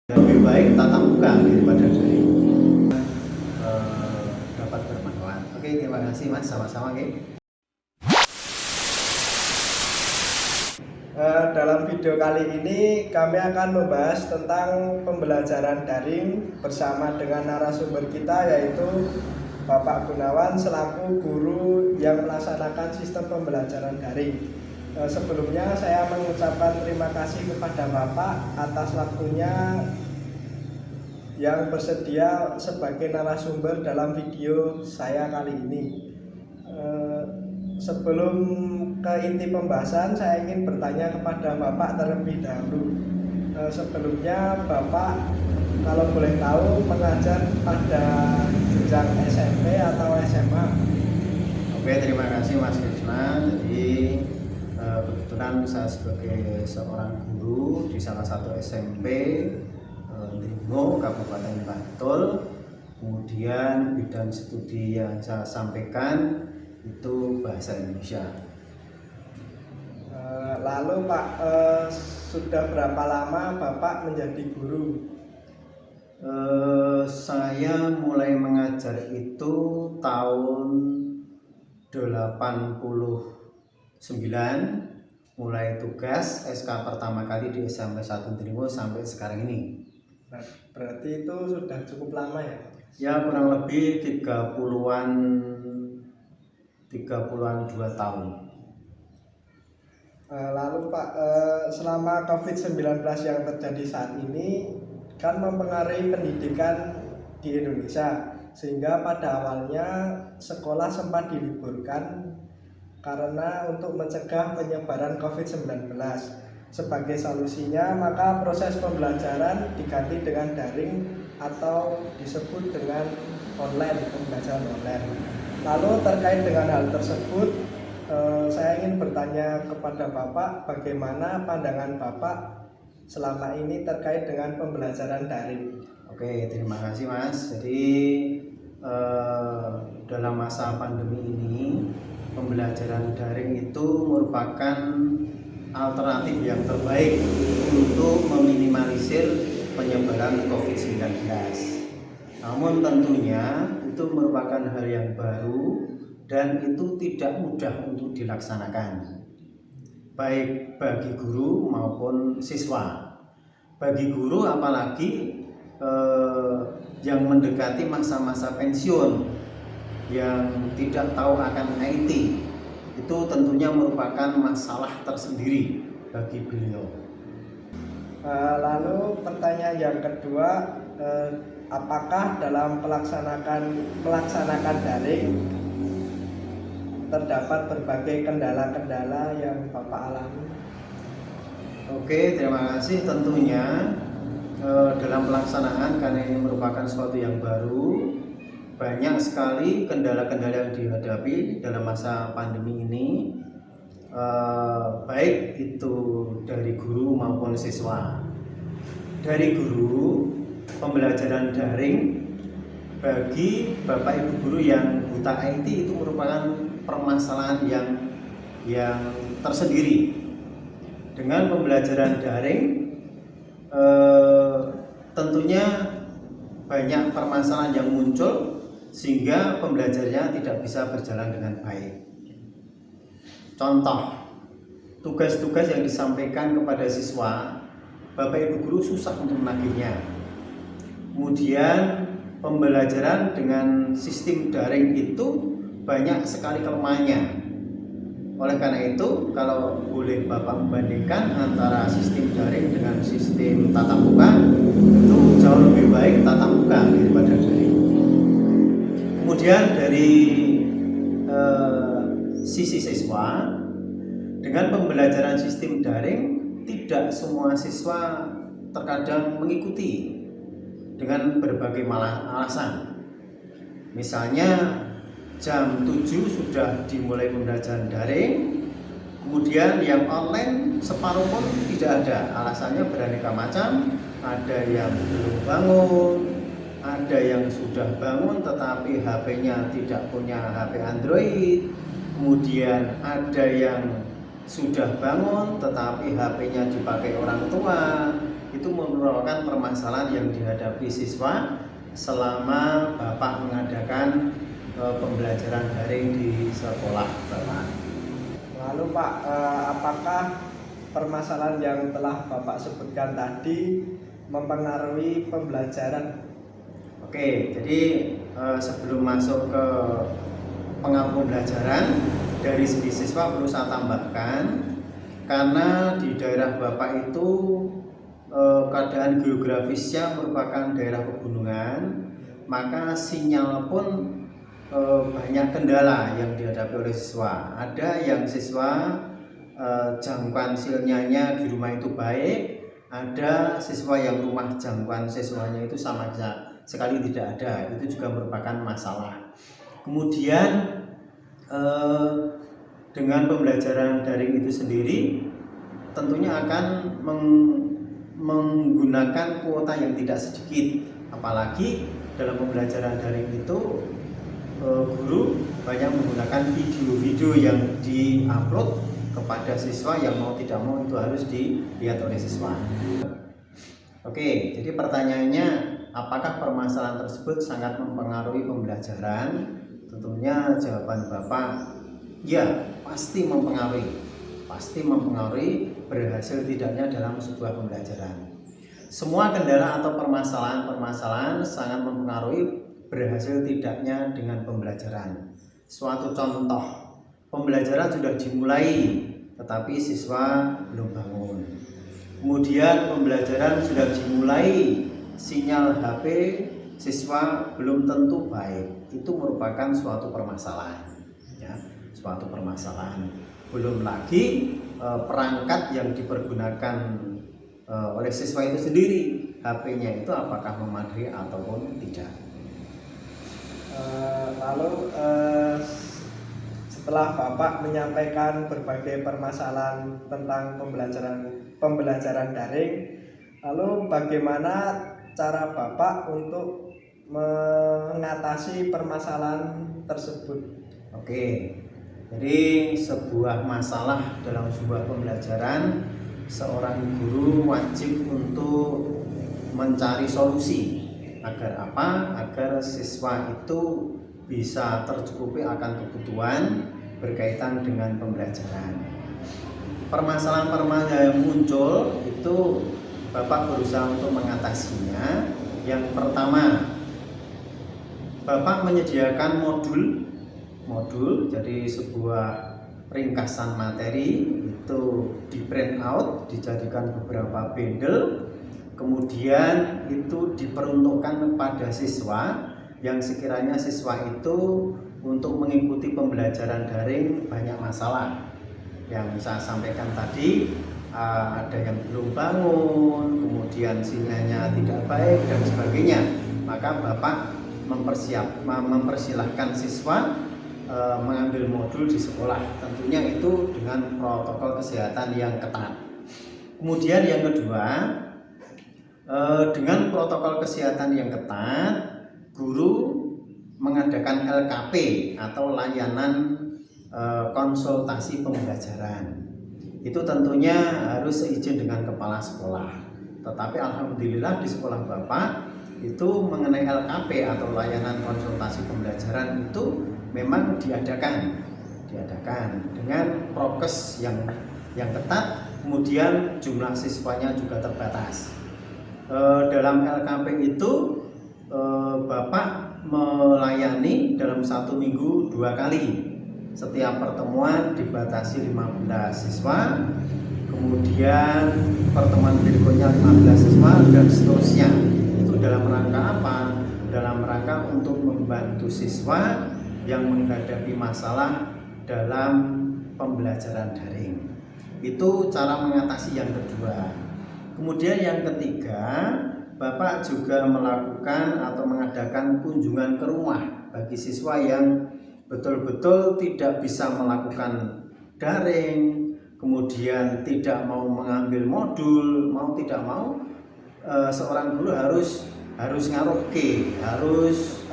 Lebih baik tatap muka daripada dari dapat bermanfaat. Oke, terima kasih Mas, sama-sama. Dalam video kali ini kami akan membahas tentang pembelajaran daring bersama dengan narasumber kita, yaitu Bapak Gunawan selaku guru yang melaksanakan sistem pembelajaran daring. Sebelumnya saya mengucapkan terima kasih kepada Bapak atas waktunya yang bersedia sebagai narasumber dalam video saya kali ini. Sebelum ke inti pembahasan, saya ingin bertanya kepada Bapak terlebih dahulu. Sebelumnya Bapak, kalau boleh tahu, mengajar pada jenjang SMP atau SMA? Oke, terima kasih Mas Krisna. Jadi kebetulan saya sebagai seorang guru di salah satu SMP Limo, Kabupaten Bantul. Kemudian bidang studi yang saya sampaikan itu bahasa Indonesia. Lalu Pak, sudah berapa lama Bapak menjadi guru? Saya mulai mengajar itu tahun 89, mulai tugas SK pertama kali di SMP 1 Trimo sampai sekarang ini. Berarti itu sudah cukup lama ya? Ya, kurang lebih 30-an 2 tahun. Lalu Pak, selama COVID-19 yang terjadi saat ini kan mempengaruhi pendidikan di Indonesia, sehingga pada awalnya sekolah sempat diliburkan karena untuk mencegah penyebaran COVID-19. Sebagai solusinya, maka proses pembelajaran diganti dengan daring atau disebut dengan online, pembelajaran online. Lalu terkait dengan hal tersebut, saya ingin bertanya kepada Bapak, bagaimana pandangan Bapak selama ini terkait dengan pembelajaran daring? Oke, terima kasih Mas. Jadi dalam masa pandemi ini, pembelajaran daring itu merupakan alternatif yang terbaik untuk meminimalisir penyebaran COVID-19. Namun tentunya itu merupakan hal yang baru dan itu tidak mudah untuk dilaksanakan, baik bagi guru maupun siswa. Bagi guru apalagi yang mendekati masa-masa pensiun, yang tidak tahu akan IT, itu tentunya merupakan masalah tersendiri bagi beliau. Lalu pertanyaan yang kedua, apakah dalam melaksanakan daring terdapat berbagai kendala-kendala yang Bapak alami? Oke, terima kasih. Tentunya dalam pelaksanaan, karena ini merupakan sesuatu yang baru, banyak sekali kendala-kendala yang dihadapi dalam masa pandemi ini, baik itu dari guru maupun siswa. Dari guru, pembelajaran daring bagi Bapak Ibu guru yang buta IT itu merupakan permasalahan yang tersendiri. Dengan pembelajaran daring tentunya banyak permasalahan yang muncul sehingga pembelajarannya tidak bisa berjalan dengan baik. Contoh, tugas-tugas yang disampaikan kepada siswa, Bapak Ibu guru susah untuk menagihnya. Kemudian pembelajaran dengan sistem daring itu banyak sekali kelemahannya. Oleh karena itu, kalau boleh Bapak membandingkan antara sistem daring dengan sistem tatap muka, itu jauh lebih baik tatap muka daripada daring. Kemudian dari sisi siswa, dengan pembelajaran sistem daring, tidak semua siswa terkadang mengikuti dengan berbagai alasan. Misalnya jam 7 sudah dimulai pembelajaran daring, kemudian yang online separuh pun tidak ada. Alasannya beraneka macam, ada yang belum bangun, ada yang sudah bangun tetapi HP-nya tidak punya HP Android, kemudian ada yang sudah bangun tetapi HP-nya dipakai orang tua. Itu merupakan permasalahan yang dihadapi siswa selama Bapak mengadakan pembelajaran daring di sekolah Bapak. Lalu Pak, apakah permasalahan yang telah Bapak sebutkan tadi mempengaruhi pembelajaran? Oke, jadi sebelum masuk ke pengaruh pembelajaran dari segi siswa perlu saya tambahkan, karena di daerah Bapak itu keadaan geografisnya merupakan daerah pegunungan, maka sinyal pun banyak kendala yang dihadapi oleh siswa. Ada yang siswa jangkauan sinyalnya di rumah itu baik, ada siswa yang rumah jangkauan siswanya itu sama sekali tidak ada. Itu juga merupakan masalah. Kemudian dengan pembelajaran daring itu sendiri tentunya akan menggunakan kuota yang tidak sedikit, apalagi dalam pembelajaran daring itu guru banyak menggunakan video-video yang diupload kepada siswa, yang mau tidak mau itu harus dilihat oleh siswa. Oke, jadi pertanyaannya, apakah permasalahan tersebut sangat mempengaruhi pembelajaran? Tentunya jawaban Bapak, ya, pasti mempengaruhi. Pasti mempengaruhi berhasil tidaknya dalam sebuah pembelajaran. Semua kendala atau permasalahan sangat mempengaruhi berhasil tidaknya dengan pembelajaran. Suatu contoh, pembelajaran sudah dimulai tetapi siswa belum bangun. Kemudian pembelajaran sudah dimulai, sinyal HP siswa belum tentu baik. Itu merupakan suatu permasalahan, ya, suatu permasalahan. Belum lagi perangkat yang dipergunakan oleh siswa itu sendiri, HP-nya itu apakah memadai ataupun tidak. Lalu setelah Bapak menyampaikan berbagai permasalahan tentang pembelajaran daring, lalu bagaimana cara Bapak untuk mengatasi permasalahan tersebut? Oke, jadi sebuah masalah dalam sebuah pembelajaran, seorang guru wajib untuk mencari solusi. Agar apa? Agar siswa itu bisa tercukupi akan kebutuhan berkaitan dengan pembelajaran. Permasalahan-permasalahan yang muncul itu Bapak berusaha untuk mengatasinya. Yang pertama, Bapak menyediakan modul, jadi sebuah ringkasan materi itu di print out, dijadikan beberapa bundle, kemudian itu diperuntukkan kepada siswa yang sekiranya siswa itu untuk mengikuti pembelajaran daring banyak masalah. Yang saya sampaikan tadi, ada yang belum bangun, kemudian sinyalnya tidak baik dan sebagainya. Maka Bapak mempersilahkan siswa mengambil modul di sekolah, tentunya itu dengan protokol kesehatan yang ketat. Kemudian yang kedua, dengan protokol kesehatan yang ketat, guru mengadakan LKP atau layanan konsultasi pembelajaran. Itu tentunya harus seizin dengan kepala sekolah. Tetapi alhamdulillah di sekolah Bapak itu mengenai LKP atau layanan konsultasi pembelajaran itu memang diadakan dengan prokes yang ketat, kemudian jumlah siswanya juga terbatas. Dalam LKP itu Bapak melayani dalam 1 minggu 2 kali. Setiap pertemuan dibatasi 15 siswa, kemudian pertemuan berikutnya 15 siswa dan seterusnya. Itu dalam rangka apa? Dalam rangka untuk membantu siswa yang menghadapi masalah dalam pembelajaran daring. Itu cara mengatasi yang kedua. Kemudian yang ketiga, Bapak juga melakukan atau mengadakan kunjungan ke rumah bagi siswa yang betul-betul tidak bisa melakukan daring, kemudian tidak mau mengambil modul, mau tidak mau seorang guru harus ngaruhke, harus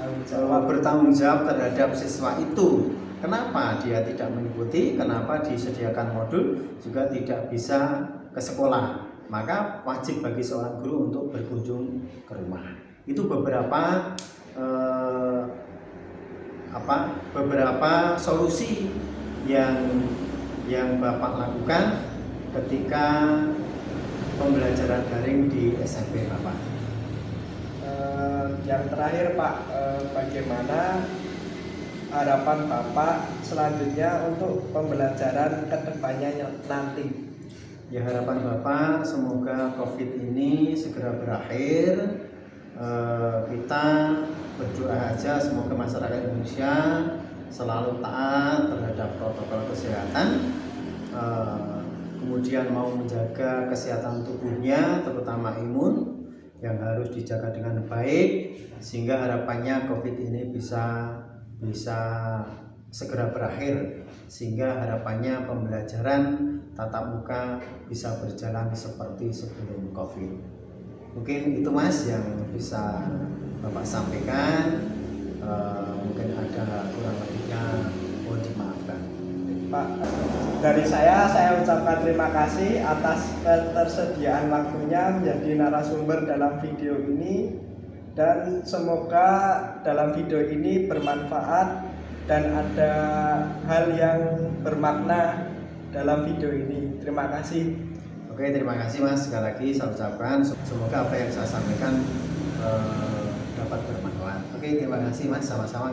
bertanggung jawab terhadap siswa itu. Kenapa dia tidak mengikuti? Kenapa disediakan modul juga tidak bisa ke sekolah? maka wajib bagi seorang guru untuk berkunjung ke rumah. Itu beberapa beberapa solusi yang Bapak lakukan ketika pembelajaran daring di SMP Bapak. Yang terakhir Pak, bagaimana harapan Bapak selanjutnya untuk pembelajaran kedepannya nanti? Ya, harapan Bapak semoga COVID ini segera berakhir. Kita berdoa aja semoga masyarakat Indonesia selalu taat terhadap protokol kesehatan, kemudian mau menjaga kesehatan tubuhnya terutama imun yang harus dijaga dengan baik, sehingga harapannya COVID ini bisa segera berakhir, sehingga harapannya pembelajaran tatap muka bisa berjalan seperti sebelum COVID. Mungkin itu Mas yang bisa Bapak sampaikan. Mungkin ada kurang lebihnya mohon dimaafkan. Pak, dari saya ucapkan terima kasih atas ketersediaan waktunya menjadi narasumber dalam video ini, dan semoga dalam video ini bermanfaat dan ada hal yang bermakna dalam video ini. Terima kasih. Oke, terima kasih Mas. Sekali lagi saya ucapkan semoga apa yang saya sampaikan dapat bermanfaat. Oke, terima kasih Mas. Sama-sama.